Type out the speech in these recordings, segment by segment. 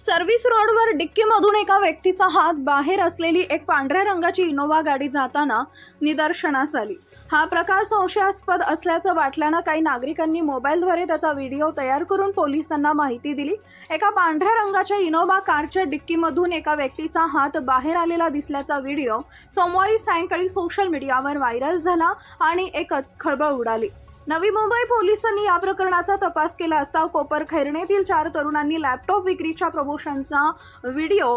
Service रोडवर डिक्कीमधून एका व्यक्तीचा हात बाहेर असलेली एक पांढऱ्या रंगाची इनोव्हा गाडी जाताना निदर्शनास आली। हा प्रकार संशयास्पद असल्याचं वाटल्यानं काही नागरिकांनी मोबाईलद्वारे त्याचा व्हिडिओ तयार करून पोलिसांना माहिती दिली। एका पांढऱ्या रंगाच्या इनोव्हा कारच्या डिक्कीमधून एका व्यक्तीचा हात बाहेर आलेला दिसल्याचा व्हिडिओ सोमवारी सायंकाळी सोशल मीडियावर व्हायरल झाला आणि एकच खळबळ उडाली। नवी मुंबई पोलिसांनी या प्रकरणाचा तपास केला असता कोपरखैरणे 4 तरुणांनी लॅपटॉप विक्रीच्या प्रमोशनचा व्हिडिओ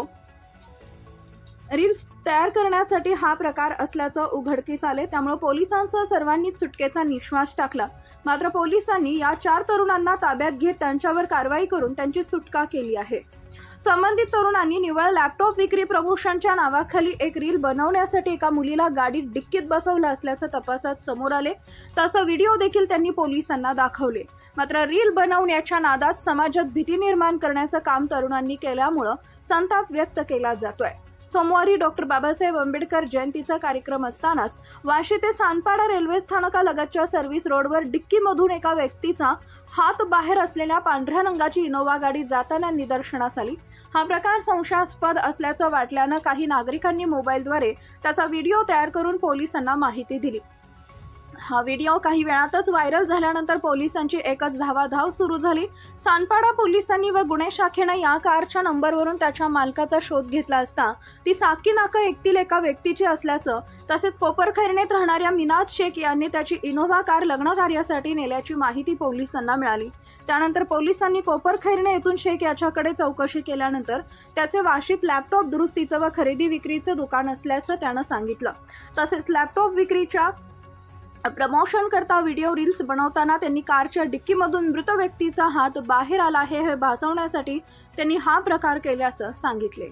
रील्स तयार करण्यासाठी हा प्रकार असल्याचं उघडकीस आले। त्यामुळे पोलिसांसह सर्वांनीच सुटकेचा निश्वास टाकला। मात्र पोलिसांनी या 4 तरुणांना ताब्यात घेत त्यांच्यावर कारवाई करून त्यांची सुटका केली आहे। संबंधित तरुणांनी निव्वळ लॅपटॉप विक्री प्रमोशनच्या नावाखाली एक रील बनवण्यासाठी एका मुलीला गाडीत डिक्कीत बसवलं असल्याचं तपासात समोर आले। तसा व्हिडिओ देखील त्यांनी पोलिसांना दाखवले। मात्र रील बनवण्याच्या नादात समाजात भीती निर्माण करण्याचं काम तरुणांनी केल्यामुळे संताप व्यक्त केला जातोय। सोमवारी डॉक्टर बाबासाहेब आंबेडकर जयंतीचा कार्यक्रम असतानाच वाशी ते सानपाडा रेल्वे स्थानकालगतच्या सर्व्हिस रोडवर डिक्कीमधून एका व्यक्तीचा हात बाहेर असलेल्या पांढऱ्या रंगाची इनोव्हा गाडी जाताना निदर्शनास आली। हा प्रकार संशयास्पद असल्याचं वाटल्यानं काही नागरिकांनी मोबाईलद्वारे त्याचा व्हिडिओ तयार करून पोलिसांना माहिती दिली। हा व्हिडिओ काही वेळातच व्हायरल झाल्यानंतर पोलिसांची एकच धावाधाव सुरू झाली। सानपाडा पोलिसांनी व गुन्हे शाखेनं या कारच्या नंबरवरून त्याच्या मालकाचा शोध घेतला असता ती साकीनाका येथील एका व्यक्तीची असल्याचं तसेच कोपरखैरणेत राहणाऱ्या मिनाज शेख यांनी त्याची इनोव्हा कार लग्न कार्यासाठी नेल्याची माहिती पोलिसांना मिळाली। त्यानंतर पोलिसांनी कोपरखैरणे येथून शेख याच्याकडे चौकशी केल्यानंतर त्याचे वाशीत लॅपटॉप दुरुस्तीचं व खरेदी विक्रीचं दुकान असल्याचं त्यानं सांगितलं। तसेच लॅपटॉप विक्रीच्या प्रमोशन करता व्हिडिओ रील्स बनवताना त्यांनी कारच्या डिक्कीमधून मृत व्यक्तीचा हात बाहेर आला आहे हे भासवण्यासाठी त्यांनी हा प्रकार केल्याचं सांगितले।